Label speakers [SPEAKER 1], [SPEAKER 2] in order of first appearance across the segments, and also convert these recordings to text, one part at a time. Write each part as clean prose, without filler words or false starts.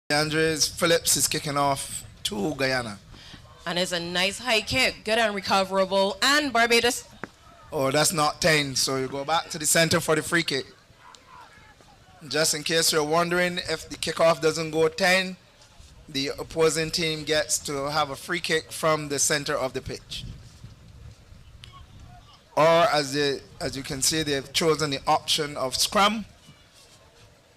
[SPEAKER 1] Andres Phillips is kicking off to Guyana.
[SPEAKER 2] And it's a nice high kick, good and recoverable. And Barbados.
[SPEAKER 1] Oh, that's not 10, so you go back to the center for the free kick. Just in case you're wondering, if the kickoff doesn't go 10, the opposing team gets to have a free kick from the center of the pitch. Or as you can see, they've chosen the option of scrum.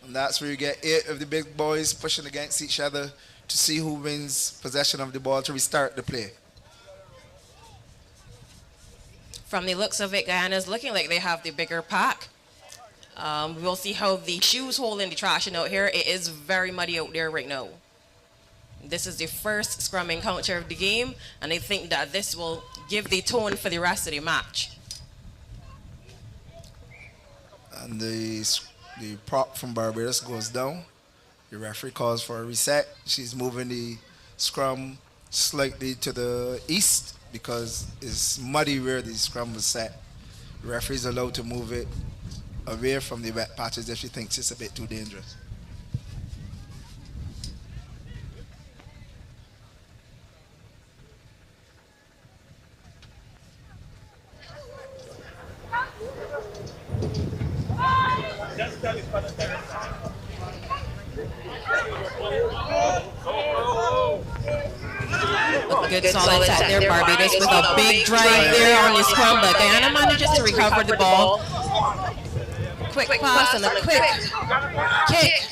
[SPEAKER 1] And that's where you get 8 of the big boys pushing against each other to see who wins possession of the ball to restart the play.
[SPEAKER 2] From the looks of it, Guyana's looking like they have the bigger pack. We'll see how the shoes hold in the trash out here. It is very muddy out there right now. This is the first scrum encounter of the game, and I think that this will give the tone for the rest of the match.
[SPEAKER 1] And the prop from Barbados goes down. The referee calls for a reset. She's moving the scrum slightly to the east because it's muddy where the scrum was set. The referee is allowed to move it away from the wet patches if she thinks it's a bit too dangerous.
[SPEAKER 2] Good solid set there, Barbados with a big drive there on the scrum, but Guyana manages to recover the ball. Quick pass and a quick kick.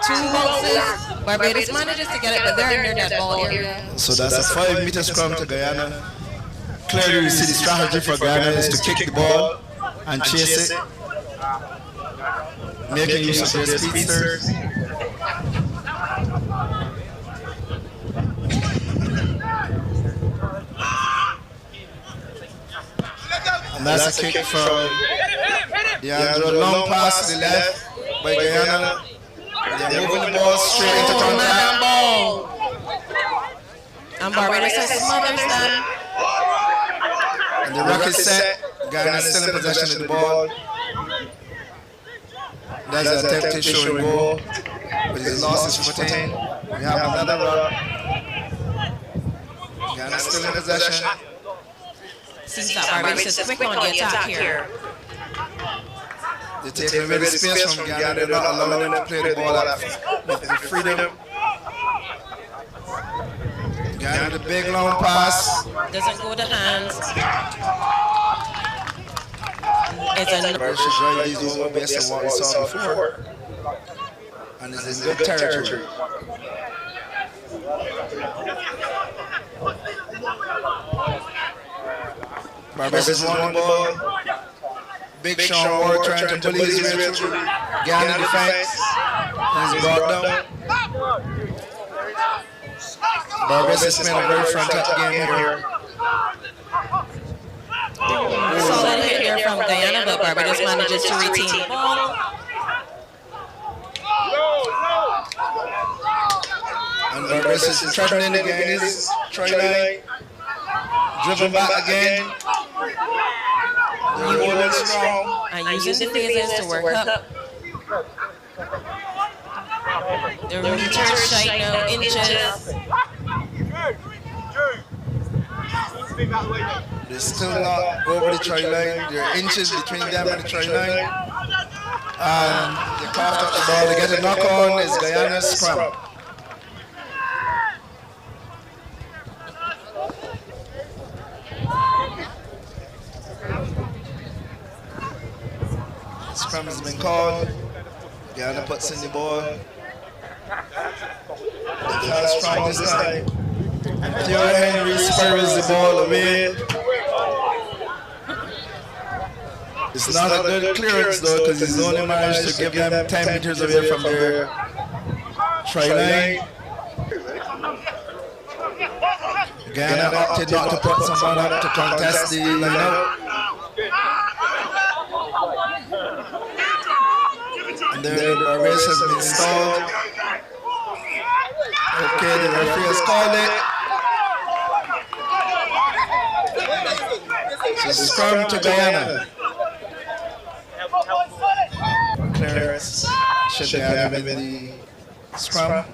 [SPEAKER 2] 2 bounces. Barbados manages to get it, but they're near that ball area.
[SPEAKER 1] So that's a 5-meter scrum to Guyana. Clearly you see the strategy for Guyana is to kick the ball and chase it, making use of their speedsters. And that's a kick from the long pass to the left by Guyana. They're moving the ball straight into contact.
[SPEAKER 2] And Barbados has smothers them.
[SPEAKER 1] And the ruck is set. Guyana is still in possession of the ball. That's an attempt to show goal, but he's lost his footing. We have another ruck. Guyana still in possession.
[SPEAKER 2] Seems that Barbados is quick on the attack here.
[SPEAKER 1] They're taking away the space from Guyana. They're not allowing them to play the ball with freedom. Guyana, the big long pass.
[SPEAKER 2] Doesn't go to hands. It's a
[SPEAKER 1] Barbados should drive these over based on what we saw before. And it's in good territory. Barbados won the ball. Big Sean Ward trying to bully his way through Guyana defense. He's brought down. Barbados is playing a very front-up game here.
[SPEAKER 2] solid hit here from Guyana, but Barbados manages to retain the ball.
[SPEAKER 1] And Barbados is threatening again his try line. Driven back again. They're holding strong.
[SPEAKER 2] And using the phases to work up. The return shot now, inches.
[SPEAKER 1] They're still not over the try line. There are inches between them and the try line. And they coughed up the ball. They get a knock on. It's Guyana's scrum. Scrum has been called. Guyana puts in the ball. The first strong this time. Theo Henry spurs the ball away. It's not a good clearance though, because he's only managed to give them 10 meters away from their try line. Guyana opted not to put someone up to contest the line-out. And then the race has been stalled. Okay, the referee has called it. So scrum to Guyana. Clearance. Should Guyana win the scrum.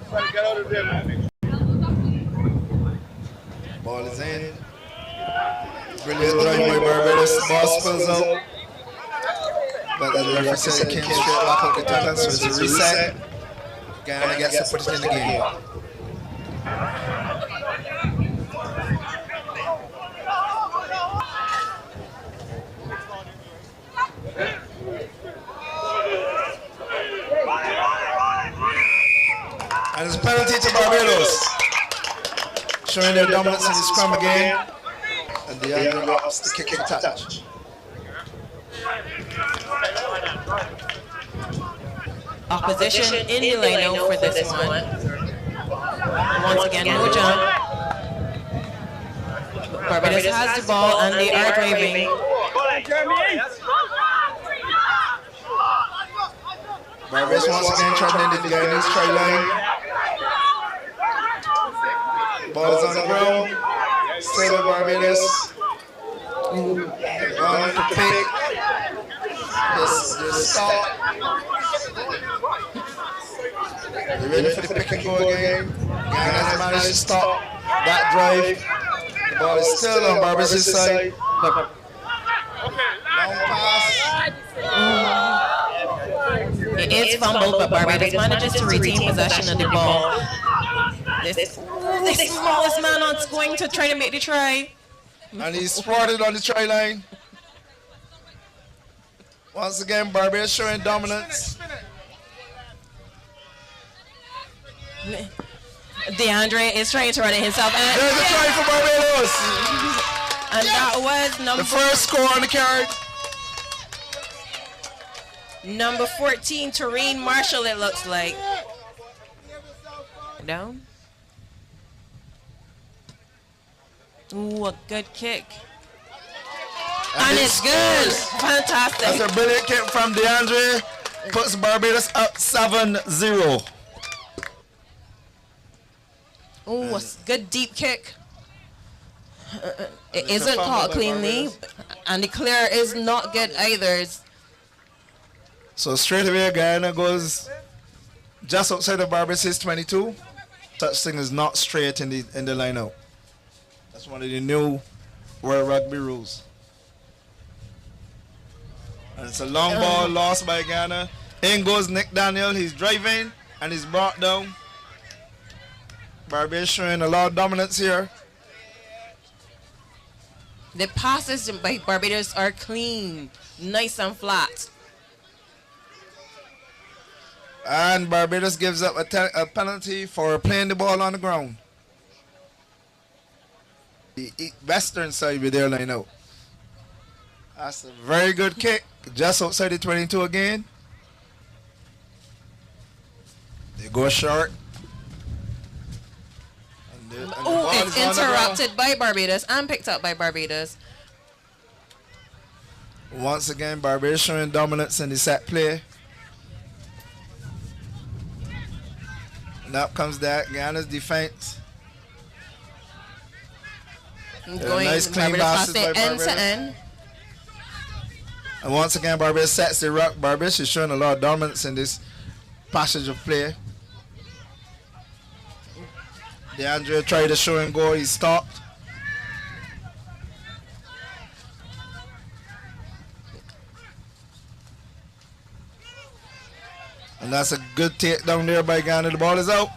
[SPEAKER 1] Ball is in. Brilliant drive by Barbados. Ball spills out. But the referee said it came straight back out the tackle, so it's a reset. Guyana gets to put it in the game. And it's a penalty to Barbados. Showing their dominance in the scrum again. And the other drops the kick and touch.
[SPEAKER 2] Opposition in the line out for this one. Once again, no jump. Barbados has the ball and they are driving.
[SPEAKER 1] Barbados once again traveling in the Guyanese try line. Ball is on the ground. Still with Barbados. Going to pick. This start. They're ready for the pick and go again. Guyana has managed to stop that drive. The ball is still on Barbados' side. Long pass.
[SPEAKER 2] It is fumbled, but Barbados manages to retain possession of the ball. This smallest man on going to try to make the try.
[SPEAKER 1] And he's spotted on the try line. Once again, Barbados showing dominance.
[SPEAKER 2] DeAndre is trying to run it himself. And
[SPEAKER 1] there's a try for Barbados.
[SPEAKER 2] And that was
[SPEAKER 1] the first score on the card.
[SPEAKER 2] Number 14, Tareen Marshall, it looks like. Down. Ooh, a good kick. And it's good. Fantastic.
[SPEAKER 1] That's a brilliant kick from DeAndre. Puts Barbados up 7-0.
[SPEAKER 2] Ooh, a good deep kick. It isn't caught cleanly. And the clear is not good either.
[SPEAKER 1] So straight away, Guyana goes just outside of Barbados' 22. Such thing is not straight in the line out. That's one of the new World Rugby rules. And it's a long ball lost by Guyana. In goes Nick Daniel. He's driving and he's brought down. Barbados showing a lot of dominance here.
[SPEAKER 2] The passes by Barbados are clean, nice and flat.
[SPEAKER 1] And Barbados gives up a penalty for playing the ball on the ground. The western side with their line out. That's a very good kick. Just outside the 22 again. They go short.
[SPEAKER 2] Oh, it's interrupted by Barbados and picked up by Barbados.
[SPEAKER 1] Once again, Barbados showing dominance in the set play. And up comes that Guyana's defense.
[SPEAKER 2] Going
[SPEAKER 1] nice clean passes by
[SPEAKER 2] end
[SPEAKER 1] Barbados.
[SPEAKER 2] to end.
[SPEAKER 1] And once again, Barbados sets the rock. Barbados is showing a lot of dominance in this passage of play. DeAndre tried to show and go. He stopped. And that's a good take down there by Guyana. The ball is out.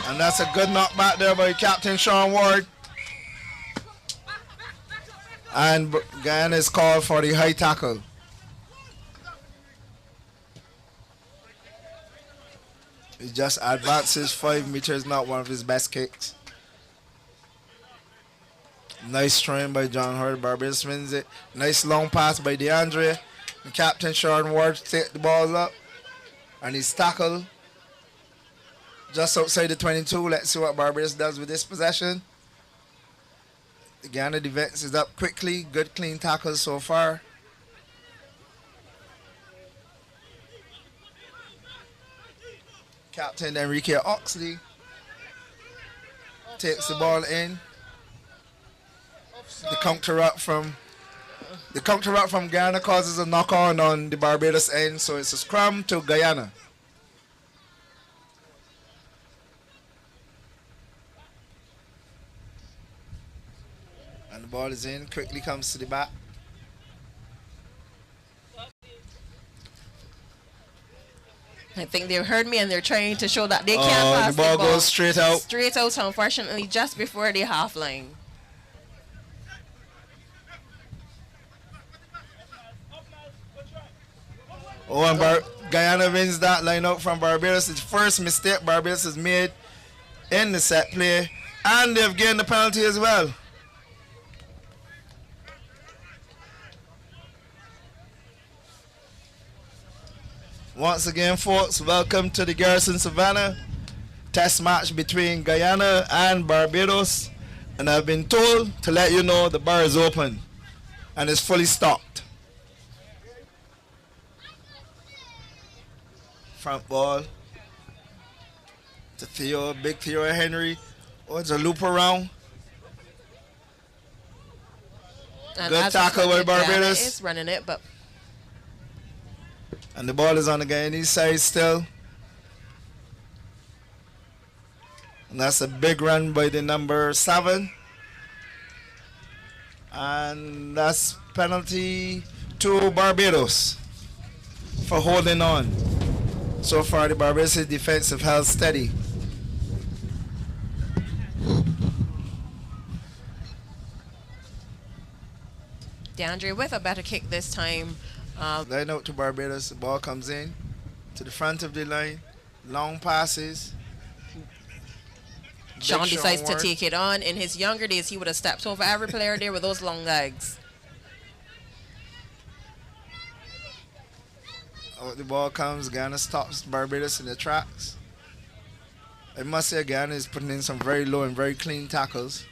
[SPEAKER 1] And that's a good knock back there by Captain Sean Ward. And Guyana is called for the high tackle. He just advances 5 meters, not one of his best kicks. Nice trying by John Hurd. Barbados wins it. Nice long pass by DeAndre. And Captain Sean Ward take the ball up. And he's tackled just outside the 22. Let's see what Barbados does with this possession. The Guyana defense is up quickly. Good clean tackles so far. Captain Enrique Oxley takes the ball in. The counter up from The counter rock from Guyana causes a knock on the Barbados end, so it's a scrum to Guyana. And the ball is in, quickly comes to the back.
[SPEAKER 2] I think they've heard me and they're trying to show that they can't pass
[SPEAKER 1] the ball goes straight out.
[SPEAKER 2] Straight out, unfortunately, just before the half line.
[SPEAKER 1] Oh, and Guyana wins that line out from Barbados. It's the first mistake Barbados has made in the set play. And they've gained the penalty as well. Once again, folks, welcome to the Garrison Savannah test match between Guyana and Barbados. And I've been told to let you know the bar is open and it's fully stocked. Front ball to Theo, big Theo Henry. Oh, it's a loop around.
[SPEAKER 2] And
[SPEAKER 1] good tackle by Barbados.
[SPEAKER 2] Is running it, but
[SPEAKER 1] and the ball is on the Guyanese side still. And that's a big run by the number 7. And that's penalty to Barbados for holding on. So far, the Barbados defense have held steady.
[SPEAKER 2] DeAndre with a better kick this time.
[SPEAKER 1] Line out to Barbados. The ball comes in to the front of the line. Long passes.
[SPEAKER 2] Sean decides to take it on. In his younger days, he would have stepped over every player there with those long legs.
[SPEAKER 1] Oh, the ball comes. Guyana stops Barbados in the tracks. I must say Guyana is putting in some very low and very clean tackles.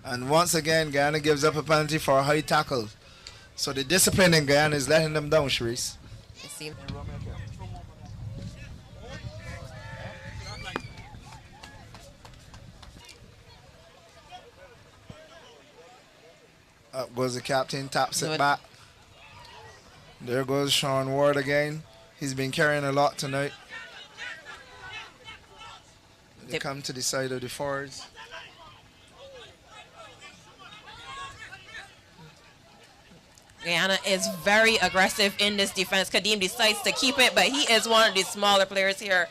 [SPEAKER 1] And once again, Guyana gives up a penalty for a high tackle. So the discipline in Guyana is letting them down, Sharice. Up goes the captain, taps it back. There goes Sean Ward again. He's been carrying a lot tonight. They come to the side of the forwards.
[SPEAKER 2] Guyana is very aggressive in this defense. Kadeem decides to keep it, but he is one of the smaller players here.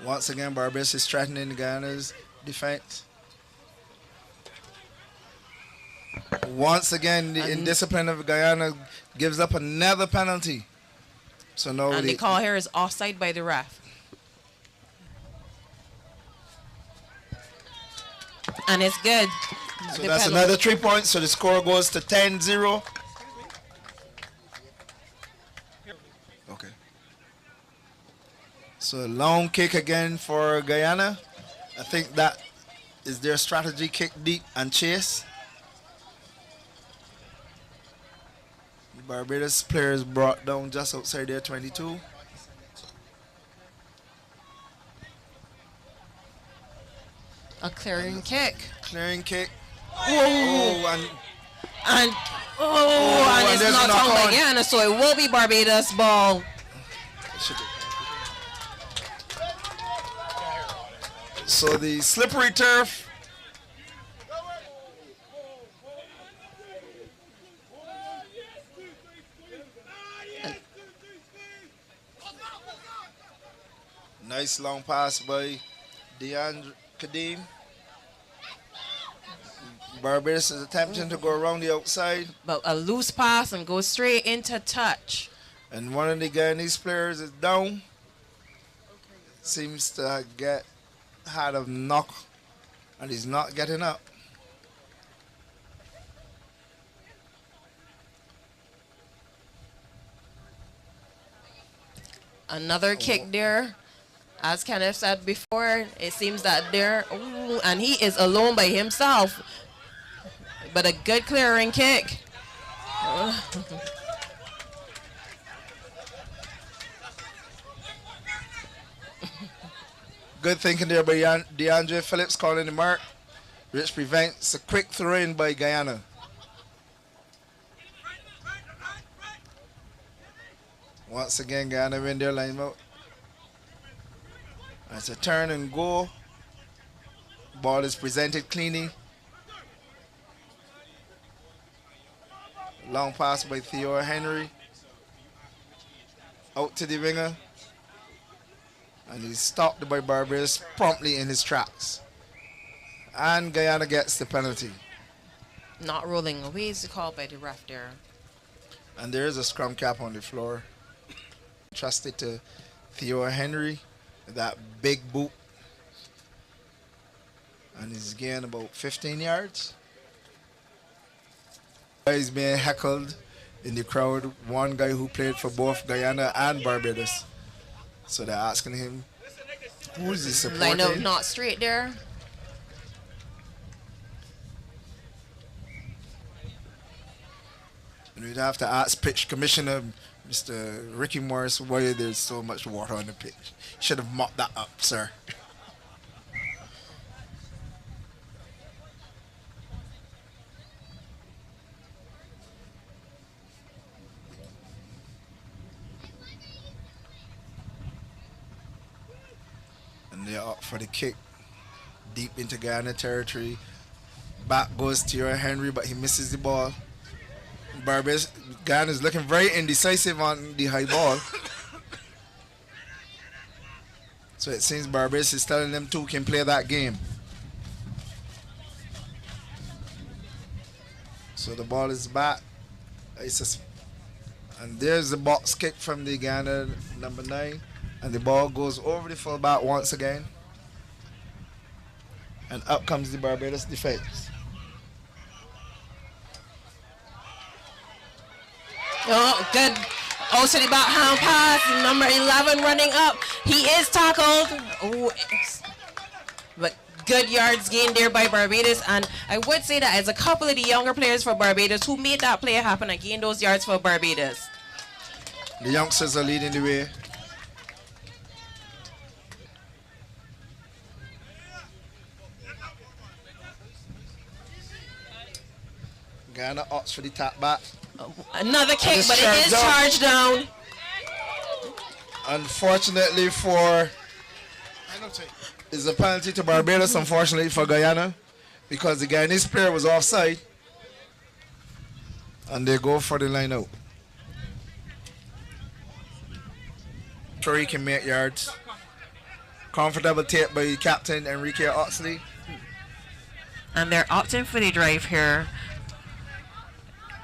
[SPEAKER 1] Once again, Barbados is threatening Guyana's defense. Once again, the indiscipline of Guyana gives up another penalty. So now
[SPEAKER 2] and the call here is offside by the ref. And it's good.
[SPEAKER 1] So that's another 3 points. So the score goes to 10-0. Okay. So a long kick again for Guyana. I think that is their strategy, kick deep and chase. The Barbados players brought down just outside their 22.
[SPEAKER 2] A clearing kick.
[SPEAKER 1] Clearing kick.
[SPEAKER 2] Oh, and it's not on Guyana, so it will be Barbados ball.
[SPEAKER 1] So the slippery turf. Nice long pass by DeAndre Kadeem. Barbados is attempting to go around the outside.
[SPEAKER 2] But a loose pass and go straight into touch.
[SPEAKER 1] And one of the Guyanese players is down. Seems to had a knock and he's not getting up.
[SPEAKER 2] Another kick there. As Kenneth said before, it seems that there, and he is alone by himself. But a good clearing kick.
[SPEAKER 1] Good thinking there by DeAndre Phillips calling the mark, which prevents a quick throw-in by Guyana. Once again, Guyana win their line out. It's a turn and go. Ball is presented cleanly. Long pass by Theo Henry. Out to the winger. And he's stopped by Barbados promptly in his tracks. And Guyana gets the penalty.
[SPEAKER 2] Not rolling away is the call by the ref there.
[SPEAKER 1] And there is a scrum cap on the floor. Trusted to Theo Henry. That big boot. And he's gained about 15 yards. He's being heckled in the crowd. One guy who played for both Guyana and Barbados. So they're asking him, who is he supporting?
[SPEAKER 2] Line out not straight there.
[SPEAKER 1] And we'd have to ask pitch commissioner, Mr. Ricky Morris, why there's so much water on the pitch. Should have mopped that up, sir. And they're up for the kick. Deep into Guyana territory. Back goes to Henry, but he misses the ball. Barbados, Guyana is looking very indecisive on the high ball. So it seems Barbados is telling them two can play that game. So the ball is back. And there's the box kick from the Guyana number 9. And the ball goes over the fullback once again. And up comes the Barbados defense.
[SPEAKER 2] Oh, good. Also the backhand pass. Number 11 running up. He is tackled. Oh, but good yards gained there by Barbados. And I would say that as a couple of the younger players for Barbados who made that play happen and gained those yards for Barbados.
[SPEAKER 1] The youngsters are leading the way. Guyana opts for the tap back.
[SPEAKER 2] Another kick, but it is charged down.
[SPEAKER 1] Unfortunately for... It's a penalty to Barbados, unfortunately for Guyana, because the Guyanese player was offside. And they go for the line out. Sure he can make yards. Comfortable take by captain Enrique Oxley.
[SPEAKER 2] And they're opting for the drive here.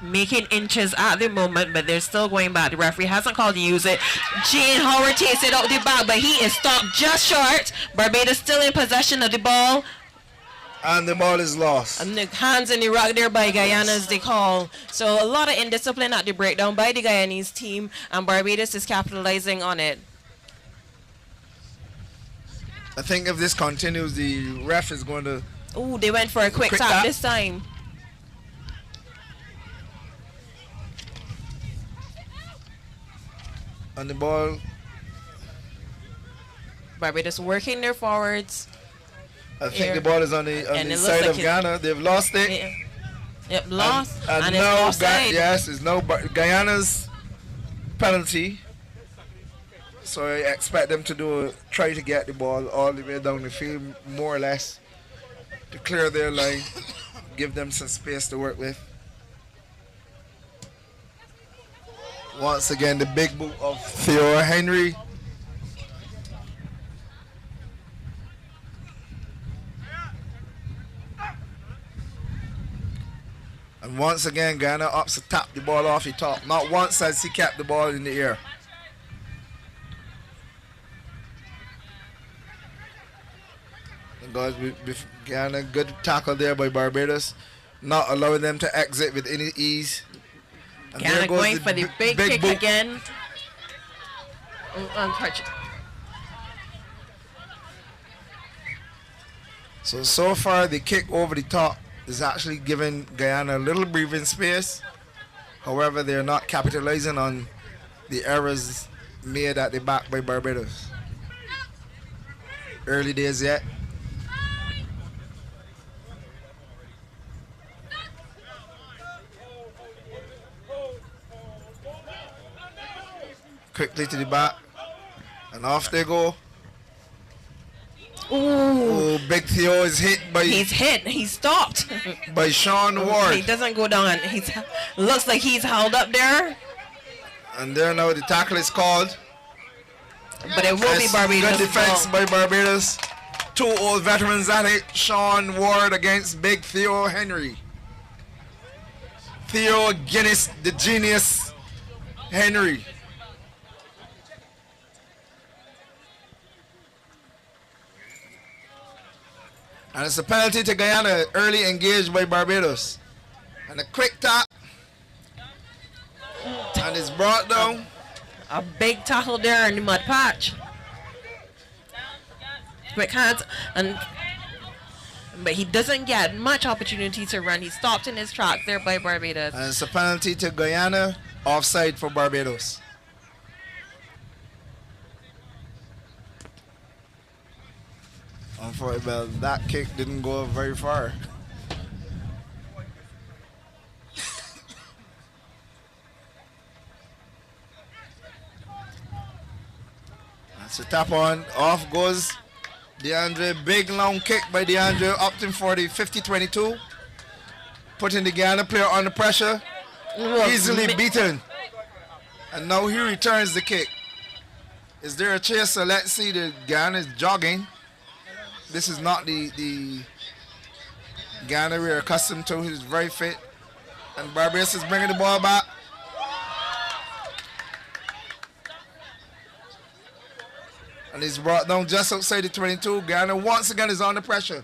[SPEAKER 2] Making inches at the moment, but they're still going back. The referee hasn't called to use it. Jane Howard takes it out the back, but he is stopped just short. Barbados still in possession of the ball.
[SPEAKER 1] And the ball is lost.
[SPEAKER 2] And the hands in the rug there by Guyana as they call. So a lot of indiscipline at the breakdown by the Guyanese team, and Barbados is capitalizing on it.
[SPEAKER 1] I think if this continues, the ref is going to...
[SPEAKER 2] Ooh, they went for a quick tap this time.
[SPEAKER 1] On the ball.
[SPEAKER 2] Barbados working their forwards.
[SPEAKER 1] I think the ball is on the side of Ghana. They've lost it.
[SPEAKER 2] Yeah. Yep, lost.
[SPEAKER 1] And
[SPEAKER 2] it's
[SPEAKER 1] now,
[SPEAKER 2] offside.
[SPEAKER 1] yes, it's no Guyana's penalty. So I expect them to try to get the ball all the way down the field, more or less, to clear their line, give them some space to work with. Once again, the big boot of Theo Henry. And once again, Guyana opts to tap the ball off the top. Not once has he kept the ball in the air. And guys, Guyana, good tackle there by Barbados. Not allowing them to exit with any ease. And
[SPEAKER 2] Guyana going for the big kick
[SPEAKER 1] boot.
[SPEAKER 2] again.
[SPEAKER 1] So far, the kick over the top is actually giving Guyana a little breathing space. However, they're not capitalizing on the errors made at the back by Barbados. early days yet. Quickly to the back. And off they go.
[SPEAKER 2] Ooh.
[SPEAKER 1] Oh, Big Theo is hit by
[SPEAKER 2] He's hit. He's stopped.
[SPEAKER 1] by Sean
[SPEAKER 2] He
[SPEAKER 1] Ward.
[SPEAKER 2] doesn't go down. He's looks like he's held up there.
[SPEAKER 1] And there now the tackle is called.
[SPEAKER 2] But it will be Barbados.
[SPEAKER 1] Good defense by Barbados. Two old veterans at it. Sean Ward against Big Theo Henry. Theo Guinness, the genius Henry. And it's a penalty to Guyana, early engaged by Barbados. And a quick tap. And it's brought down.
[SPEAKER 2] A big tackle there in the mud patch. Quick hands. But he doesn't get much opportunity to run. He's stopped in his tracks there by Barbados.
[SPEAKER 1] And it's a penalty to Guyana, offside for Barbados. Unfortunately, that kick didn't go very far. That's a tap on. Off goes DeAndre. Big long kick by DeAndre. Upton for the 50-22. Putting the Guyana player under pressure. Easily beaten. And now he returns the kick. Is there a chaser? Let's see. The Guyana is jogging. This is not the Guyana we're accustomed to. He's very fit. And Barbados is bringing the ball back. And he's brought down just outside the 22. Guyana once again is under pressure.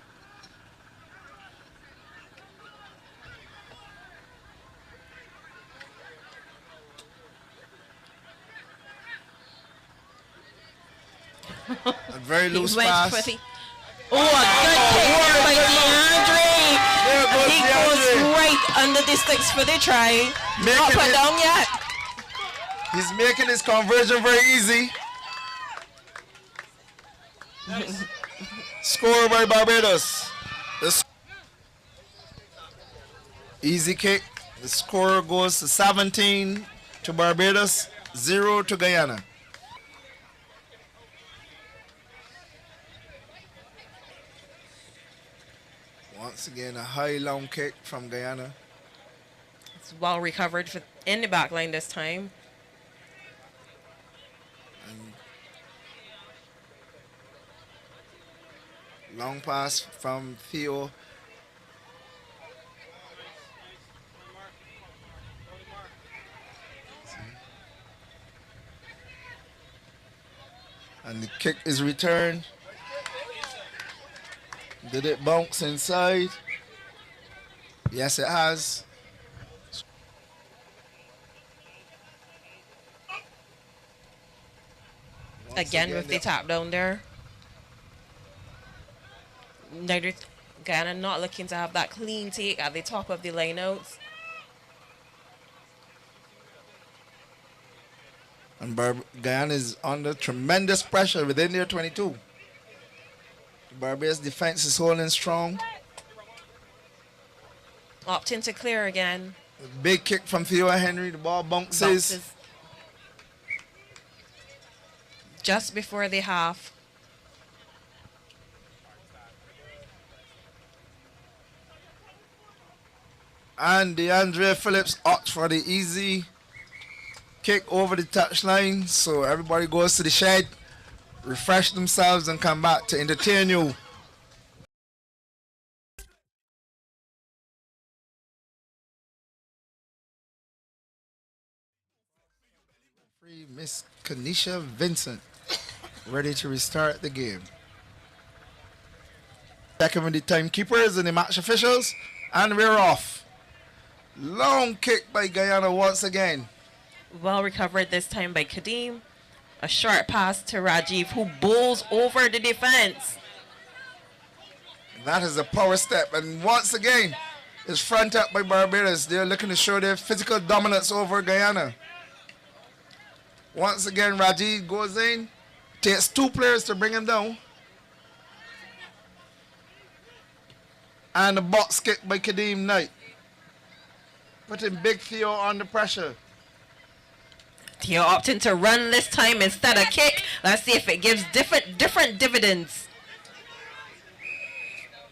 [SPEAKER 1] A very loose pass.
[SPEAKER 2] Oh, a good kick by DeAndre. He goes right under the sticks for the try. Not put down yet.
[SPEAKER 1] He's making his conversion very easy. Score by Barbados. Easy kick. The score goes to 17 to Barbados, 0 to Guyana. Once again, a high long kick from Guyana.
[SPEAKER 2] It's well recovered in the back line this time.
[SPEAKER 1] And long pass from Theo. And the kick is returned. Did it bounce inside? Yes, it has.
[SPEAKER 2] Again with the tap down there. Neither Guyana not looking to have that clean take at the top of the lineouts.
[SPEAKER 1] And Guyana is under tremendous pressure within their 22. The Barbados defense is holding strong.
[SPEAKER 2] Opting to clear again.
[SPEAKER 1] A big kick from Theo Henry. The ball bounces.
[SPEAKER 2] Just before the half.
[SPEAKER 1] And DeAndre Phillips opts for the easy kick over the touchline. So everybody goes to the shed, refresh themselves, and come back to entertain you. Miss Kanisha Vincent, ready to restart the game. Checking with the timekeepers and the match officials, and we're off. Long kick by Guyana once again.
[SPEAKER 2] Well recovered this time by Kadeem. A short pass to Rajiv, who bowls over the defense.
[SPEAKER 1] That is a power step, and once again, it's front up by Barbados. They're looking to show their physical dominance over Guyana. Once again, Rajiv goes in. Takes two players to bring him down. And a box kick by Kadeem Knight. Putting Big Theo under pressure.
[SPEAKER 2] Theo opting to run this time instead of kick. Let's see if it gives different dividends.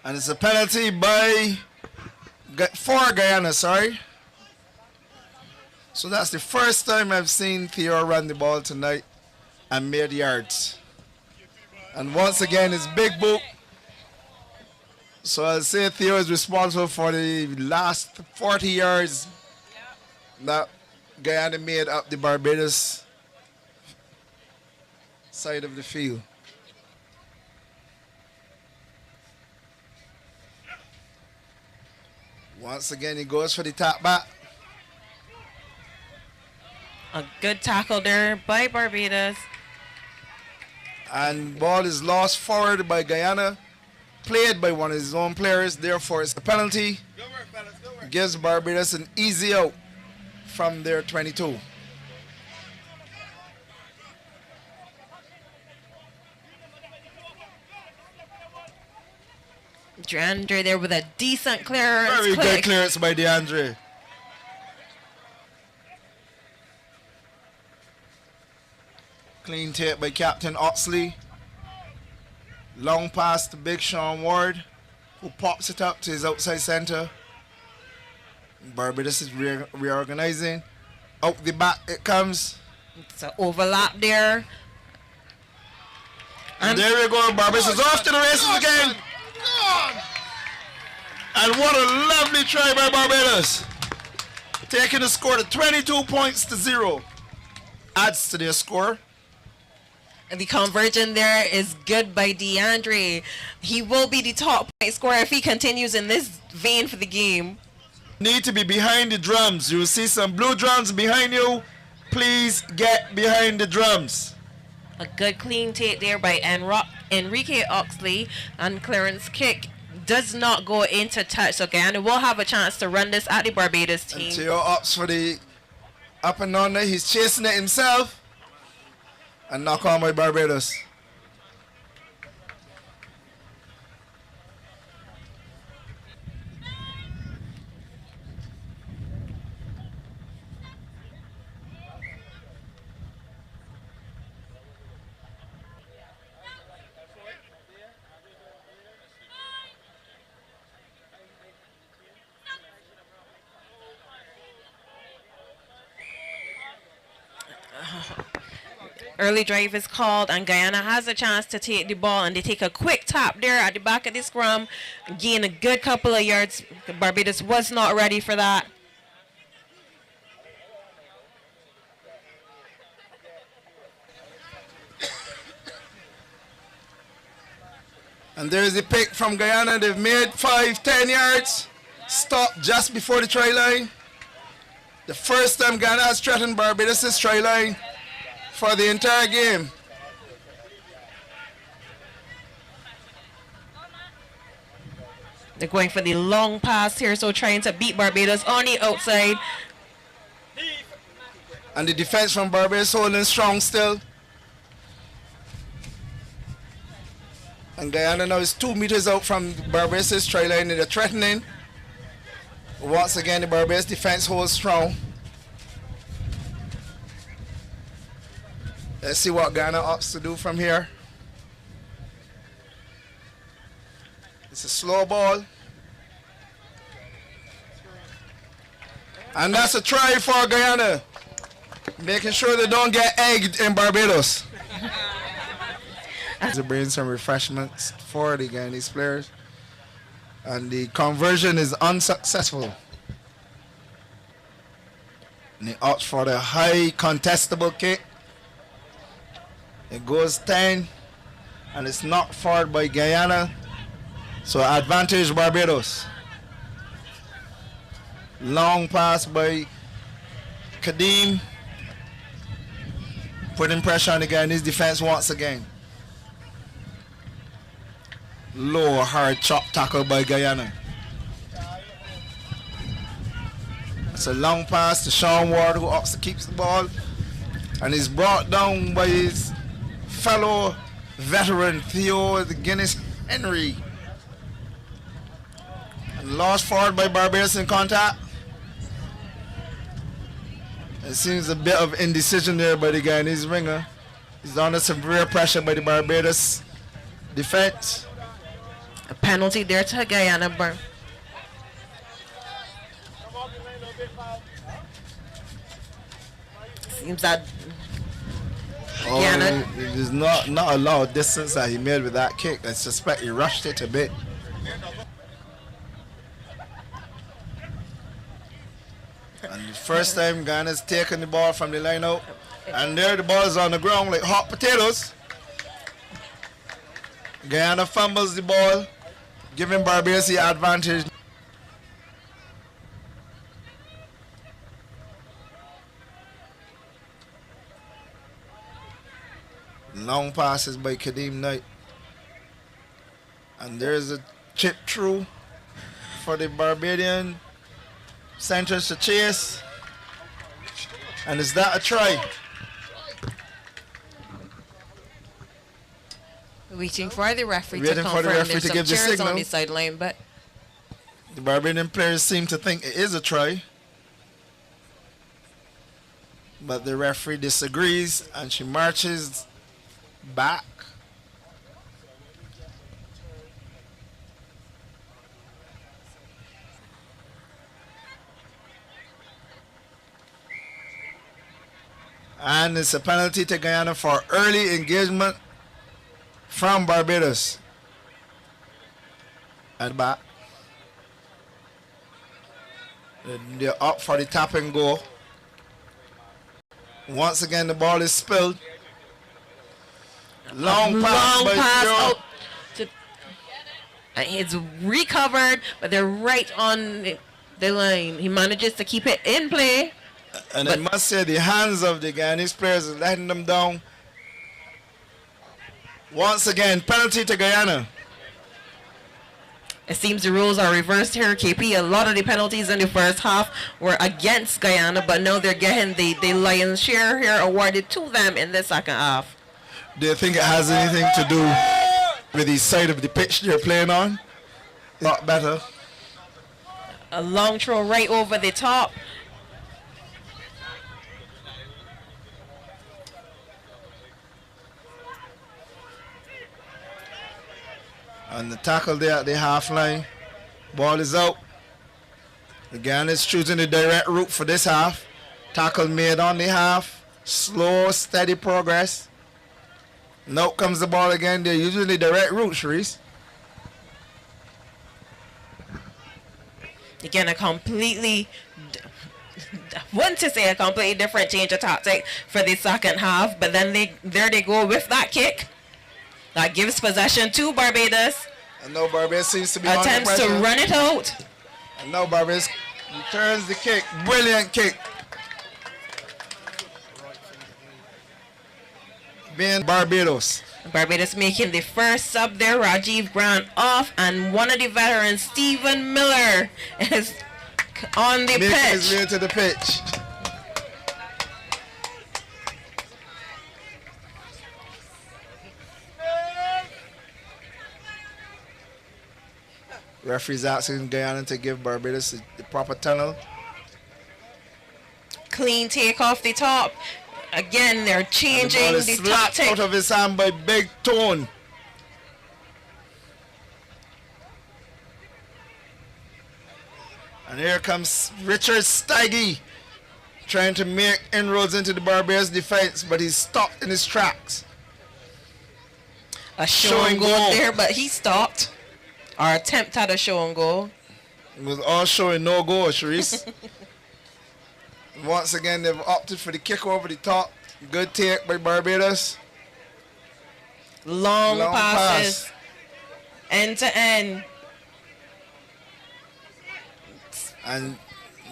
[SPEAKER 1] And it's a penalty for Guyana, sorry. So that's the first time I've seen Theo run the ball tonight and made yards. And once again, it's big boot. So I'll say Theo is responsible for the last 40 yards that Guyana made up the Barbados side of the field. Once again, he goes for the tap back.
[SPEAKER 2] A good tackle there by Barbados.
[SPEAKER 1] And ball is lost forward by Guyana, played by one of his own players. Therefore, it's a penalty. Gives Barbados an easy out from their 22.
[SPEAKER 2] DeAndre there with a decent clearance.
[SPEAKER 1] Very good clearance by DeAndre. Clean tape by Captain Oxley. Long pass to Big Sean Ward, who pops it up to his outside center. Barbados is reorganizing. Out the back it comes.
[SPEAKER 2] It's an overlap there.
[SPEAKER 1] And there we go. Barbados is off to the races again. And what a lovely try by Barbados. Taking the score to 22 points to 0. Adds to their score.
[SPEAKER 2] The conversion there is good by DeAndre. He will be the top point scorer if he continues in this vein for the game.
[SPEAKER 1] Need to be behind the drums. You will see some blue drums behind you. Please get behind the drums.
[SPEAKER 2] A good clean take there by Enrique Oxley, and clearance kick does not go into touch. So Guyana will have a chance to run this at the Barbados team.
[SPEAKER 1] And Theo opts for the up and under. He's chasing it himself. And knock on by Barbados.
[SPEAKER 2] Early drive is called, and Guyana has a chance to take the ball, and they take a quick tap there at the back of the scrum, gain a good couple of yards. Barbados was not ready for that.
[SPEAKER 1] And there's a pick from Guyana. They've made 5-10 yards. Stop just before the try line. The first time Guyana has threatened Barbados' try line for the entire game.
[SPEAKER 2] They're going for the long pass here, so trying to beat Barbados on the outside.
[SPEAKER 1] And the defense from Barbados holding strong still. And Guyana now is 2 meters out from Barbados' try line, and they're threatening. Once again, the Barbados defense holds strong. Let's see what Guyana opts to do from here. It's a slow ball. And that's a try for Guyana. Making sure they don't get egged in Barbados. They bring some refreshments for the Guyanese players. And the conversion is unsuccessful. And he opts for the high contestable kick. It goes 10, and it's knocked forward by Guyana. So advantage Barbados. Long pass by Kadeem. Putting pressure on the Guyanese defense once again. Low hard chop tackle by Guyana. It's a long pass to Sean Ward, who opts to keep the ball. And he's brought down by his fellow veteran Theo the Guinness Henry. Lost forward by Barbados in contact. It seems a bit of indecision there by the Guyanese winger. He's under severe pressure by the Barbados defense.
[SPEAKER 2] A penalty there to Guyana. Seems that Guyana.
[SPEAKER 1] It is not a lot of distance that he made with that kick. I suspect he rushed it a bit. And the first time Guyana's taken the ball from the line out. And there the ball is on the ground like hot potatoes. Guyana fumbles the ball, giving Barbados the advantage. Long passes by Kadeem Knight. And there's a chip through for the Barbadian centers to chase. And is that a try?
[SPEAKER 2] Waiting for the referee
[SPEAKER 1] Waiting
[SPEAKER 2] to
[SPEAKER 1] for
[SPEAKER 2] confirm.
[SPEAKER 1] the referee
[SPEAKER 2] There's
[SPEAKER 1] to
[SPEAKER 2] some
[SPEAKER 1] give the
[SPEAKER 2] cheers
[SPEAKER 1] signal.
[SPEAKER 2] on the sideline, but
[SPEAKER 1] The Barbadian players seem to think it is a try. But the referee disagrees and she marches back. And it's a penalty to Guyana for early engagement from Barbados. At the back. They're up for the tap and go. Once again, the ball is spilled. Long pass
[SPEAKER 2] out. And it's recovered, but they're right on the line. He manages to keep it in play.
[SPEAKER 1] And I must say the hands of the Guyanese players are letting them down. Once again, penalty to Guyana.
[SPEAKER 2] It seems the rules are reversed here, KP. A lot of the penalties in the first half were against Guyana, but now they're getting the lion's share here awarded to them in the second half.
[SPEAKER 1] Do you think it has anything to do with the side of the pitch they're playing on? Not better.
[SPEAKER 2] A long throw right over the top.
[SPEAKER 1] And the tackle there at the half line. Ball is out. Again, it's choosing the direct route for this half. Tackle made on the half. Slow, steady progress. Now comes the ball again. They're using the direct route, Sharice.
[SPEAKER 2] Again, a completely, I want to say a completely different change of tactic for the second half. But then there they go with that kick. That gives possession to Barbados.
[SPEAKER 1] And now Barbados seems to be under
[SPEAKER 2] attempts to
[SPEAKER 1] pressure.
[SPEAKER 2] run it out.
[SPEAKER 1] And now Barbados returns the kick. Brilliant kick. Being Barbados.
[SPEAKER 2] Barbados making the first sub there. Rajiv Grant off, and one of the veterans, Stephen Miller, is on the
[SPEAKER 1] Making his
[SPEAKER 2] pitch.
[SPEAKER 1] way to the pitch. Referees asking Guyana to give Barbados the proper tunnel.
[SPEAKER 2] Clean take off the top. Again, they're changing
[SPEAKER 1] The ball is
[SPEAKER 2] the
[SPEAKER 1] slapped
[SPEAKER 2] tactic.
[SPEAKER 1] out of his hand by Big Tone. And here comes Richard Stiggy trying to make inroads into the Barbados defense, but he's stopped in his tracks.
[SPEAKER 2] A show and goal there, but he stopped. Our attempt at a show and goal.
[SPEAKER 1] It was all showing no goal, Sharice. Once again, they've opted for the kick over the top. Good take by Barbados.
[SPEAKER 2] Long passes.
[SPEAKER 1] Pass.
[SPEAKER 2] End to end.
[SPEAKER 1] And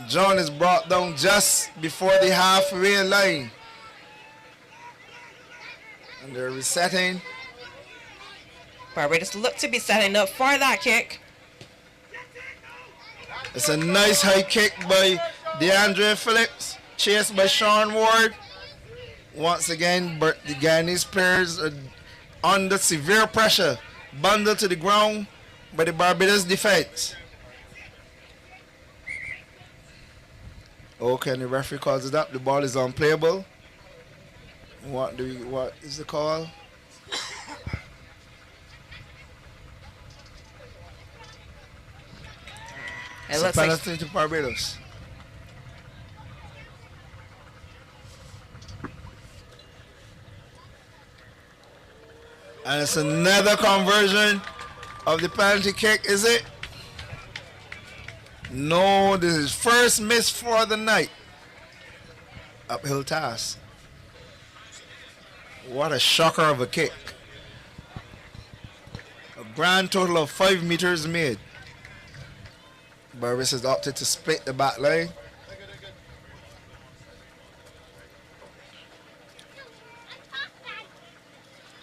[SPEAKER 1] John is brought down just before the halfway line. And they're resetting.
[SPEAKER 2] Barbados look to be setting up for that kick.
[SPEAKER 1] It's a nice high kick by DeAndre Phillips, chased by Sean Ward. Once again, the Guyanese players are under severe pressure, bundled to the ground by the Barbados defense. Okay, and the referee calls it up. The ball is unplayable. What is the call?
[SPEAKER 2] It
[SPEAKER 1] It's a
[SPEAKER 2] looks like
[SPEAKER 1] penalty to Barbados. And it's another conversion of the penalty kick, is it? No, this is first miss for the night. Uphill task. What a shocker of a kick. A grand total of 5 meters made. Barbados has opted to split the back line.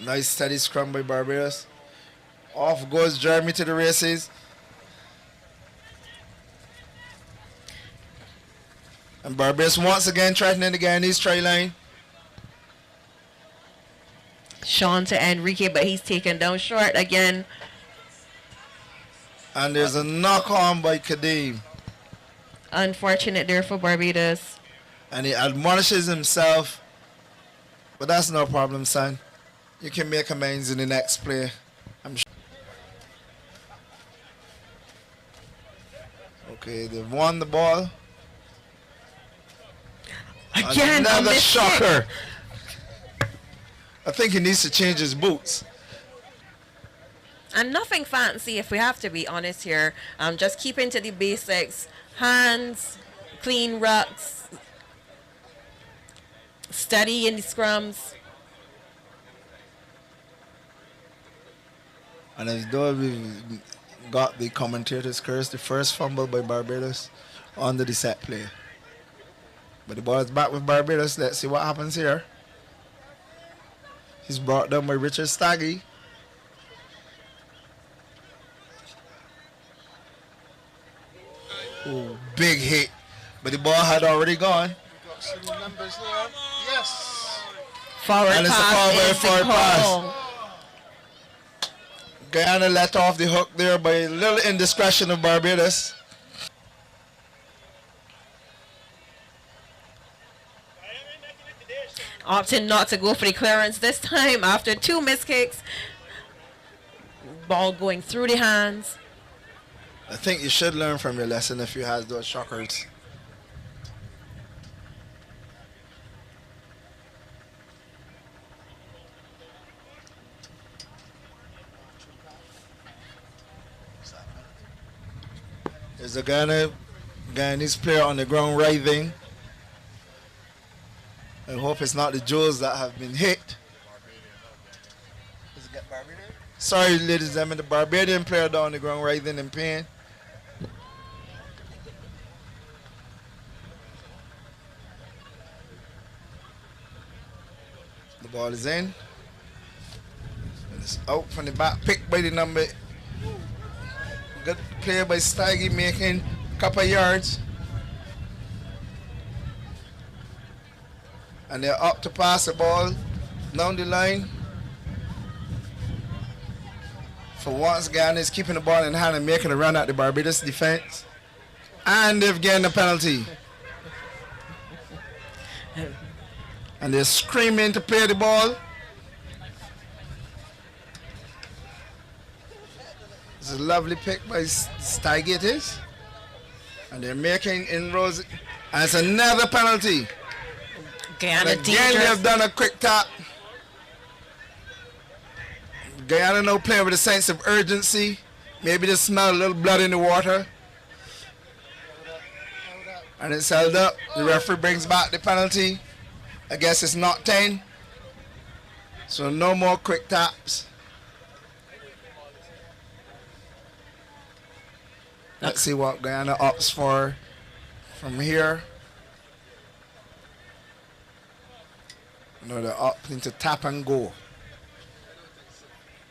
[SPEAKER 1] Nice steady scrum by Barbados. Off goes Jeremy to the races. And Barbados once again threatening the Guyanese try line.
[SPEAKER 2] Sean to Enrique, but he's taken down short again.
[SPEAKER 1] And there's a knock on by Kadeem.
[SPEAKER 2] Unfortunate there for Barbados.
[SPEAKER 1] And he admonishes himself. But that's no problem, son. You can make amends in the next play. I'm sure. Okay, they've won the ball.
[SPEAKER 2] Again,
[SPEAKER 1] another
[SPEAKER 2] a
[SPEAKER 1] shocker. I think he needs to change his boots.
[SPEAKER 2] And nothing fancy, if we have to be honest here. Just keeping to the basics. Hands, clean rucks, steady in the scrums.
[SPEAKER 1] And as though we've got the commentator's curse, the first fumble by Barbados under the set play. But the ball is back with Barbados. Let's see what happens here. He's brought down by Richard Staggy. Ooh, big hit. But the ball had already gone.
[SPEAKER 3] Yes.
[SPEAKER 2] Forward
[SPEAKER 1] And it's a call by a forward pass. Guyana let off the hook there by a little indiscretion of Barbados.
[SPEAKER 2] Opting not to go for the clearance this time after 2 missed kicks. Ball going through the hands.
[SPEAKER 1] I think you should learn from your lesson if you had those shockers. There's a Guyanese player on the ground writhing. I hope it's not the Joes that have been hit. Sorry, ladies and gentlemen, the Barbadian player down on the ground writhing in pain. The ball is in. And it's out from the back, picked by the number. Good play by Staggy, making a couple of yards. And they're up to pass the ball down the line. For once, Guyana is keeping the ball in hand and making a run at the Barbados defense. And they've gained a penalty. And they're screaming to play the ball. It's a lovely pick by Staggy it is. And they're making inroads. And it's another penalty.
[SPEAKER 2] Guyana
[SPEAKER 1] And again, they've done a quick tap. Guyana now playing with a sense of urgency. Maybe they smell a little blood in the water. And it's held up. The referee brings back the penalty. I guess it's not 10. So no more quick taps. Let's see what Guyana opts for from here. No, they're opting to tap and go.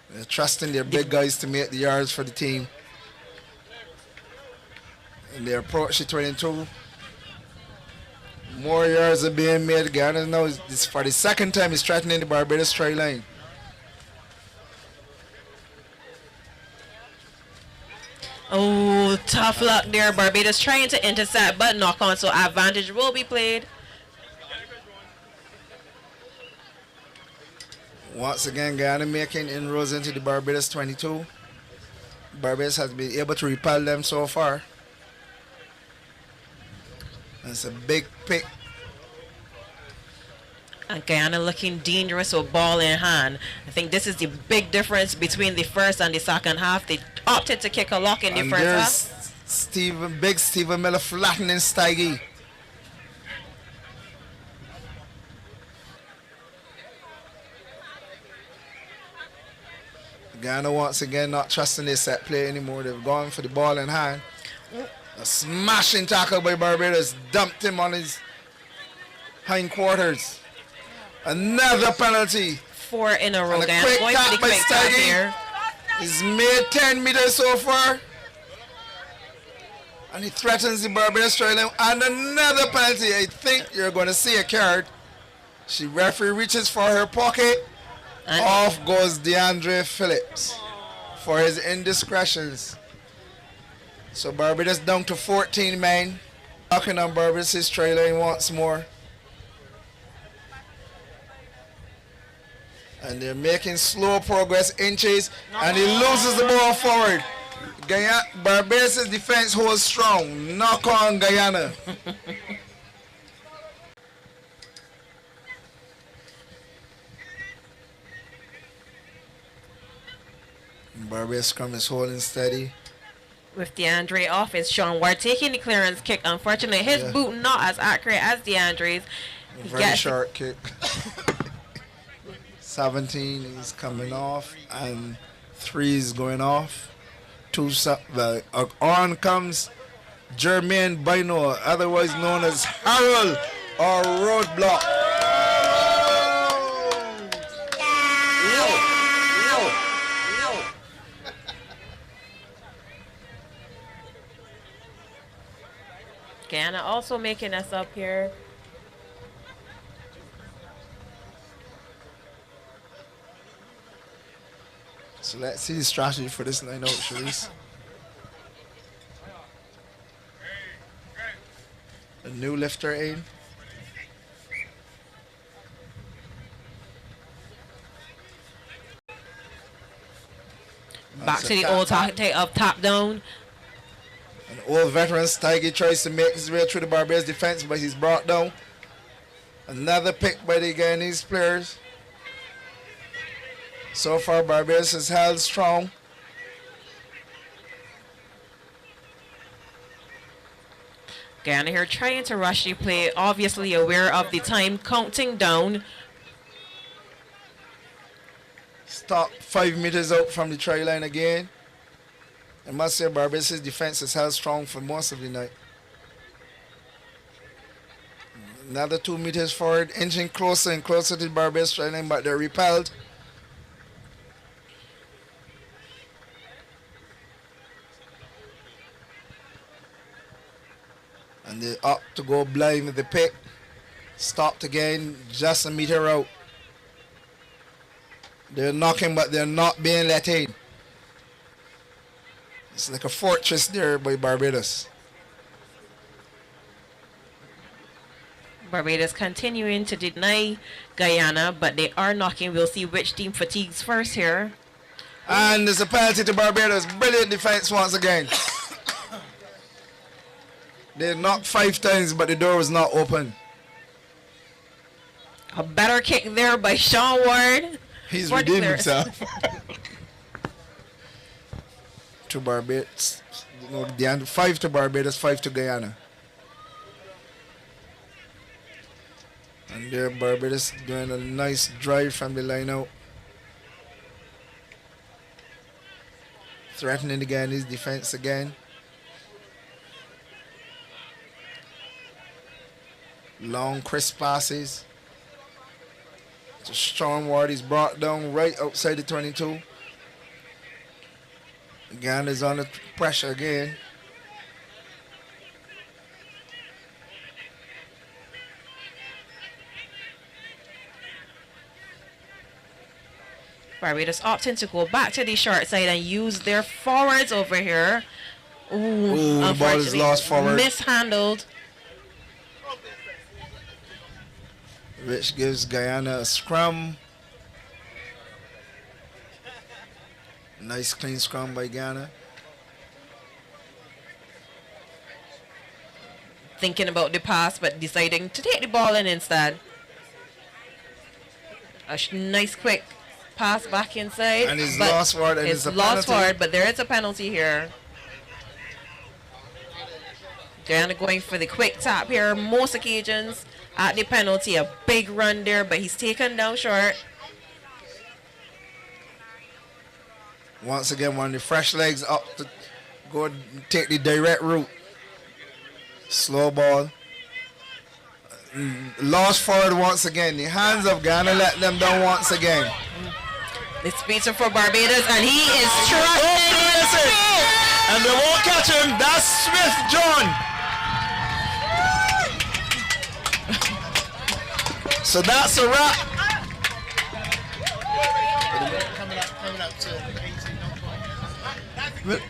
[SPEAKER 1] They're trusting their big guys to make the yards for the team. And they approach the 22. More yards are being made. Guyana now is for the second time is threatening the Barbados try line.
[SPEAKER 2] Oh, tough luck there. Barbados trying to intercept, but knock on, so advantage will be played.
[SPEAKER 1] Once again, Guyana making inroads into the Barbados 22. Barbados has been able to repel them so far. It's a big pick.
[SPEAKER 2] And Guyana looking dangerous with ball in hand. I think this is the big difference between the first and the second half. They opted to kick a lock in the
[SPEAKER 1] And
[SPEAKER 2] first
[SPEAKER 1] there's
[SPEAKER 2] half.
[SPEAKER 1] Big Stephen Miller flattening Steige. Guyana once again not trusting their set play anymore. They've gone for the ball in hand. A smashing tackle by Barbados dumped him on his hindquarters. Another penalty.
[SPEAKER 2] 4 in a row.
[SPEAKER 1] And a
[SPEAKER 2] Guyana
[SPEAKER 1] quick
[SPEAKER 2] going for the
[SPEAKER 1] tap by
[SPEAKER 2] quick tap
[SPEAKER 1] Steige.
[SPEAKER 2] here.
[SPEAKER 1] He's made 10 meters so far. And he threatens the Barbados try line. And another penalty. I think you're going to see a card. She referee reaches for her pocket.
[SPEAKER 2] And
[SPEAKER 1] Off goes DeAndre Phillips for his indiscretions. So Barbados down to 14 men. Knocking on Barbados' try line once more. And they're making slow progress, inches, and he loses the ball forward. Barbados' defense holds strong. Knock on Guyana. Barbados scrum is holding steady.
[SPEAKER 2] with DeAndre off, it's Sean Ward taking the clearance kick. Unfortunately, his boot not as accurate as DeAndre's.
[SPEAKER 1] Very short kick. 17 is coming off and 3 is going off. On comes Jermaine Bino, otherwise known as Harold or Roadblock.
[SPEAKER 2] Guyana also making us up here.
[SPEAKER 1] So let's see the strategy for this line out, Sharice. A new lifter aim.
[SPEAKER 2] Back to the old tactic of top down.
[SPEAKER 1] An old veteran, Steige tries to make his way through the Barbados defense, but he's brought down. Another pick by the Guyanese players. So far, Barbados has held strong.
[SPEAKER 2] Guyana here trying to rush the play, obviously aware of the time counting down.
[SPEAKER 1] Stop 5 meters out from the try line again. I must say Barbados' defense has held strong for most of the night. Another 2 meters forward, inching closer and closer to the Barbados try line, but they're repelled. And they're up to go blind with the pick. Stopped again, just a meter out. They're knocking, but they're not being let in. It's like a fortress there by Barbados.
[SPEAKER 2] Barbados continuing to deny Guyana, but they are knocking. We'll see which team fatigues first here.
[SPEAKER 1] And there's a penalty to Barbados. Brilliant defense once again. They knocked 5 times, but the door was not open.
[SPEAKER 2] A better kick there by Sean Ward.
[SPEAKER 1] He's redeemed himself. To Barbados. No, 5 to Barbados, 5 to Guyana. And there Barbados doing a nice drive from the line out. Threatening the Guyanese defense again. Long crisp passes. To Sean Ward, he's brought down right outside the 22. Guyana is under pressure again.
[SPEAKER 2] Barbados opting to go back to the short side and use their forwards over here. Ooh,
[SPEAKER 1] Ooh, the ball is
[SPEAKER 2] unfortunately,
[SPEAKER 1] lost forward.
[SPEAKER 2] mishandled.
[SPEAKER 1] Which gives Guyana a scrum. Nice clean scrum by Guyana.
[SPEAKER 2] Thinking about the pass, but deciding to take the ball in instead. A nice quick pass back inside.
[SPEAKER 1] And he's
[SPEAKER 2] but
[SPEAKER 1] lost forward, and it's a
[SPEAKER 2] lost
[SPEAKER 1] penalty.
[SPEAKER 2] forward, but there is a penalty here. Guyana going for the quick tap here. Most occasions at the penalty, a big run there, but he's taken down short.
[SPEAKER 1] Once again, one of the fresh legs up to go take the direct route. Slow ball. Lost forward once again. The hands of Ghana let them down once again.
[SPEAKER 2] It's Peter for Barbados, and he is trusted.
[SPEAKER 1] And they won't catch him. That's Smith John. So that's a wrap.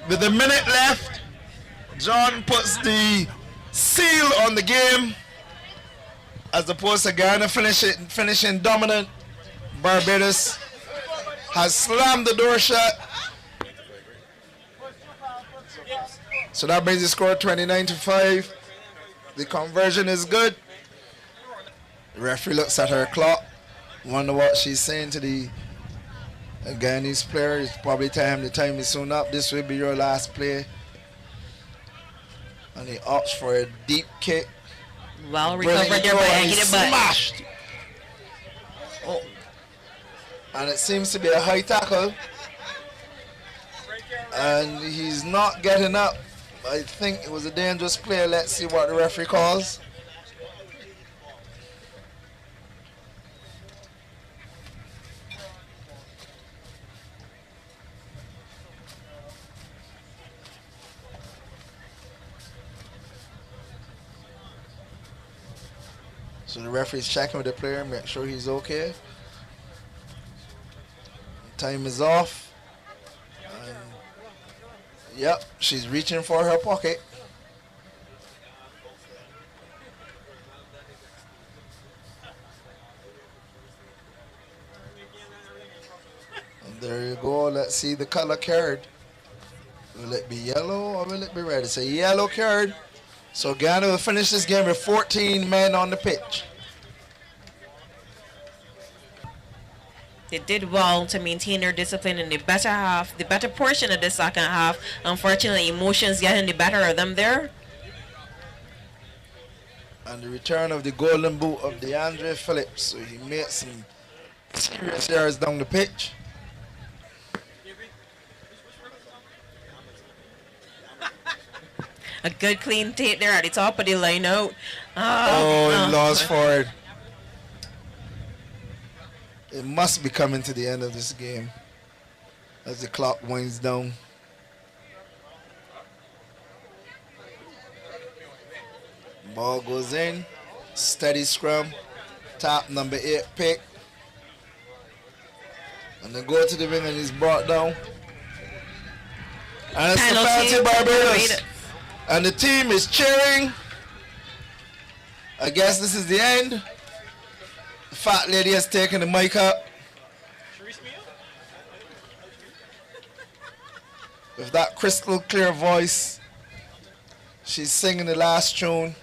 [SPEAKER 1] With a minute left, John puts the seal on the game as opposed to Guyana finishing dominant. Barbados has slammed the door shut. So that brings the score 29-5. The conversion is good. The referee looks at her clock. Wonder what she's saying to the Guyanese player. It's probably time. The time is soon up. This will be your last play. And he opts for a deep kick.
[SPEAKER 2] Well recovered there by Aggie, but
[SPEAKER 1] smashed. Oh. And it seems to be a high tackle. And he's not getting up. I think it was a dangerous play. Let's see what the referee calls. So the referee's checking with the player, make sure he's okay. Time is off. And yep, she's reaching for her pocket. And there you go. Let's see the color card. Will it be yellow or will it be red? It's a yellow card. So Guyana will finish this game with 14 men on the pitch.
[SPEAKER 2] they did well to maintain their discipline in the better half, the better portion of the second half. Unfortunately, emotions getting the better of them there.
[SPEAKER 1] And the return of the golden boot of DeAndre Phillips. So he made some serious errors down the pitch.
[SPEAKER 2] A good clean take there at the top of the line out.
[SPEAKER 1] He lost for it. It must be coming to the end of this game as the clock winds down. Ball goes in, steady scrum, top number 8 pick. And then go to the wing and he's brought down. And it's the penalty Barbados. And the team is cheering. I guess this is the end. The fat lady has taken the mic up. With that crystal clear voice, she's singing the last tune.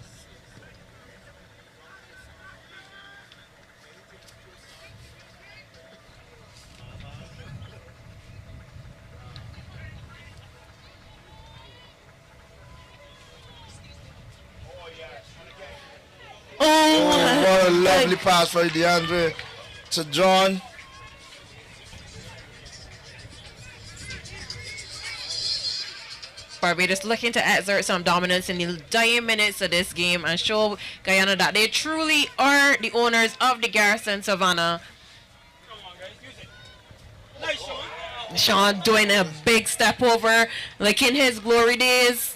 [SPEAKER 1] Oh, what a lovely pass by DeAndre to John.
[SPEAKER 2] Barbados looking to exert some dominance in the dying minutes of this game and show Guyana that they truly are the owners of the Garrison Savannah. Sean doing a big step over like in his glory days.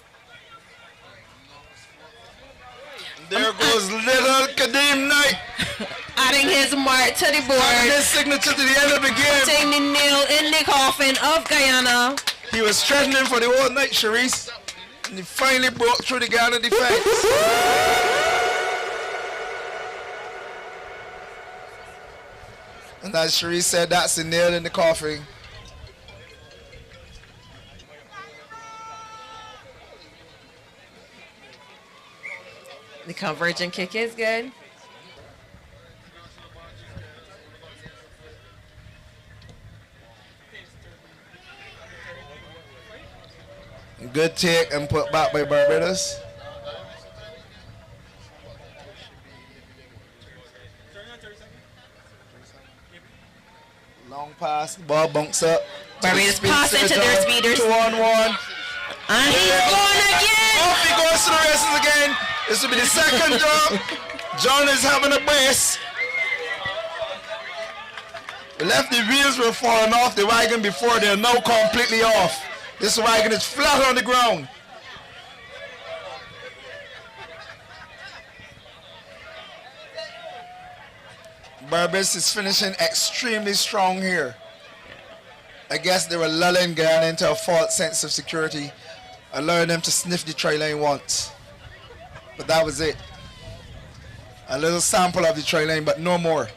[SPEAKER 1] There goes little Kadeem Knight.
[SPEAKER 2] Adding his mark to the board.
[SPEAKER 1] Adding his signature to the end of the game.
[SPEAKER 2] Putting the nail in the coffin of Guyana.
[SPEAKER 1] He was threatening for the whole night, Sharice. And he finally broke through the Ghana defense. And as Cherie said, that's the nail in the coffin.
[SPEAKER 2] The convergent kick is good.
[SPEAKER 1] Good take and put back by Barbados. Long pass, ball bunks up.
[SPEAKER 2] Barbados pass into their speeders.
[SPEAKER 1] 2-on-1.
[SPEAKER 2] And he's going again.
[SPEAKER 1] Off he goes to the races again. This will be the second drop. John is having a brace. The lefty wheels were falling off the wagon before. They're now completely off. This wagon is flat on the ground. Barbados is finishing extremely strong here. I guess they were lulling Guyana into a false sense of security, allowing them to sniff the try line once. But that was it. A little sample of the try line, but no more.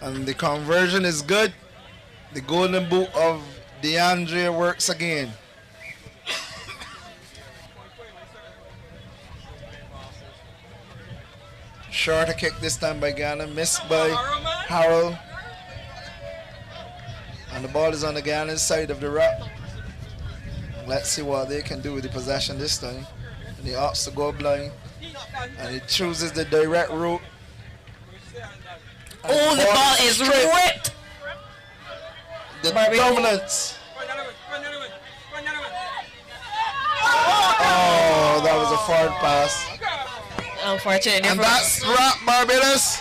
[SPEAKER 1] And the conversion is good. The golden boot of DeAndre works again. Shorter kick this time by Guyana, missed by Harold. And the ball is on the Guyana side of the rock. Let's see what they can do with the possession this time. And he opts to go blind. And he chooses the direct route.
[SPEAKER 2] Oh, the ball is ripped.
[SPEAKER 1] The dominance. Oh, that was a forward pass.
[SPEAKER 2] Unfortunately.
[SPEAKER 1] And that's wrap, Barbados.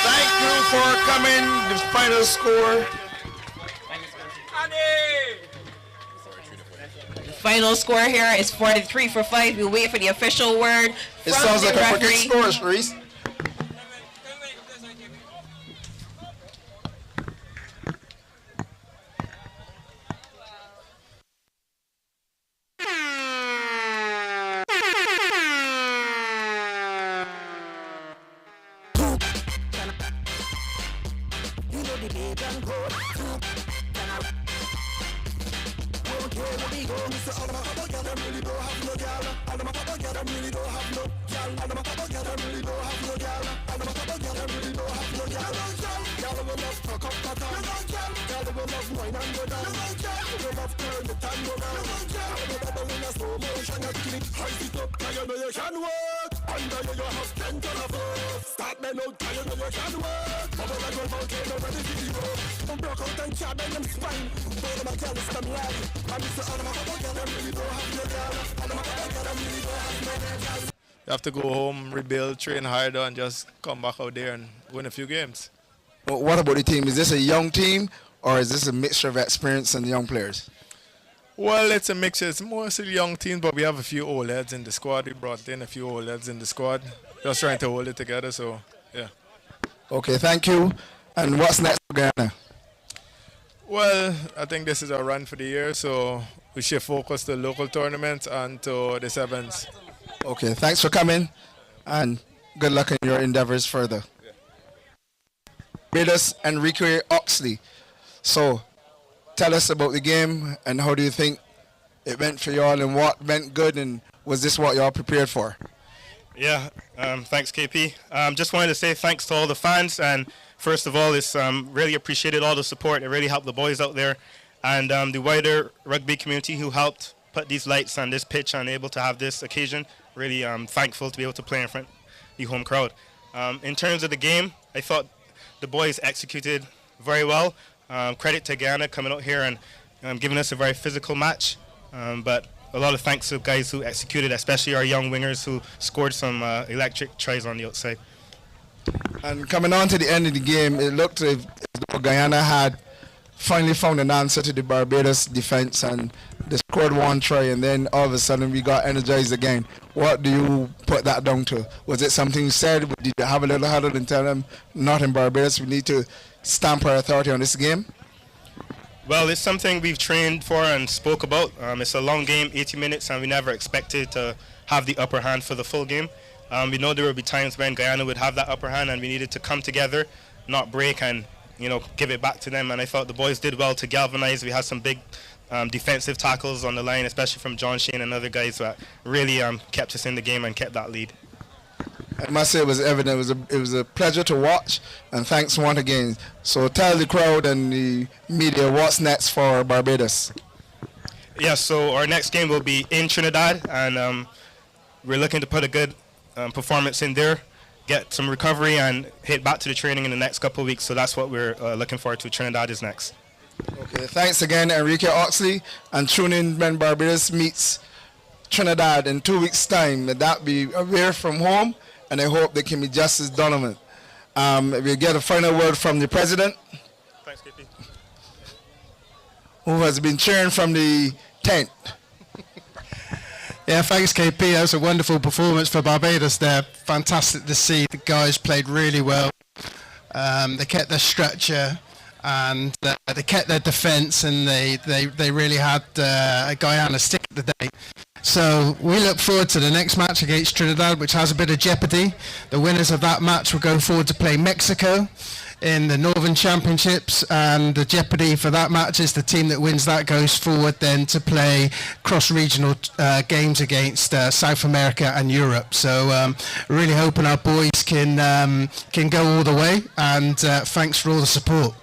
[SPEAKER 1] Thank you for coming. The final score.
[SPEAKER 2] Final score here is 43-5. We'll wait for the official word.
[SPEAKER 1] It sounds like a cricket score, Reese.
[SPEAKER 3] You have to go home, rebuild, train harder, and just come back out there and win a few games.
[SPEAKER 1] Well, what about the team? Is this a young team or is this a mixture of experience and young players?
[SPEAKER 3] Well, it's a mixture. It's mostly young teams, but we have a few old heads in the squad. We brought in a few old heads in the squad. Just trying to hold it together, so, yeah.
[SPEAKER 1] Okay, thank you. And what's next for Guyana?
[SPEAKER 3] Well, I think this is our run for the year, so we should focus the local tournaments and to the sevens.
[SPEAKER 1] Okay, thanks for coming, and good luck in your endeavors further. Barbados Enrique Oxley. So, tell us about the game and how do you think it went for y'all and what went good and was this what y'all prepared for?
[SPEAKER 4] Yeah, thanks KP. Just wanted to say thanks to all the fans, and first of all, it's really appreciated all the support. It really helped the boys out there and the wider rugby community who helped put these lights on this pitch and able to have this occasion. Really thankful to be able to play in front of the home crowd. In terms of the game, I thought the boys executed very well. Credit to Guyana coming out here and giving us a very physical match. But a lot of thanks to guys who executed, especially our young wingers who scored some electric tries on the outside.
[SPEAKER 1] And coming on to the end of the game, it looked as though Guyana had finally found an answer to the Barbados defense and they scored one try and then all of a sudden we got energized again. What do you put that down to? Was it something you said? Did you have a little huddle and tell them, not in Barbados, we need to stamp our authority on this game?
[SPEAKER 4] Well, it's something we've trained for and spoke about. It's a long game, 80 minutes, and we never expected to have the upper hand for the full game. We know there would be times when Guyana would have that upper hand and we needed to come together, not break, and give it back to them. And I thought the boys did well to galvanize. We had some big defensive tackles on the line, especially from John Shane and other guys that really kept us in the game and kept that lead.
[SPEAKER 1] I must say it was evident. It was a pleasure to watch, and thanks once again. So tell the crowd and the media what's next for Barbados.
[SPEAKER 4] Yeah, so our next game will be in Trinidad, and we're looking to put a good performance in there, get some recovery, and hit back to the training in the next couple of weeks. So that's what we're looking forward to. Trinidad is next.
[SPEAKER 1] Okay, thanks again, Enrique Oxley, and tune in when Barbados meets Trinidad in 2 weeks' time. That be away from home, and I hope they can be just as dominant. We'll get a final word from the president.
[SPEAKER 4] Thanks, KP.
[SPEAKER 1] Who has been cheering from the tent.
[SPEAKER 5] Yeah, thanks, KP. That was a wonderful performance for Barbados there. Fantastic to see. The guys played really well. They kept their structure and they kept their defence, and they really had Guyana stick at the day. So we look forward to the next match against Trinidad, which has a bit of jeopardy. The winners of that match will go forward to play Mexico in the Northern Championships, and the jeopardy for that match is the team that wins that goes forward then to play cross-regional games against South America and Europe. So really hoping our boys can go all the way, and thanks for all the support.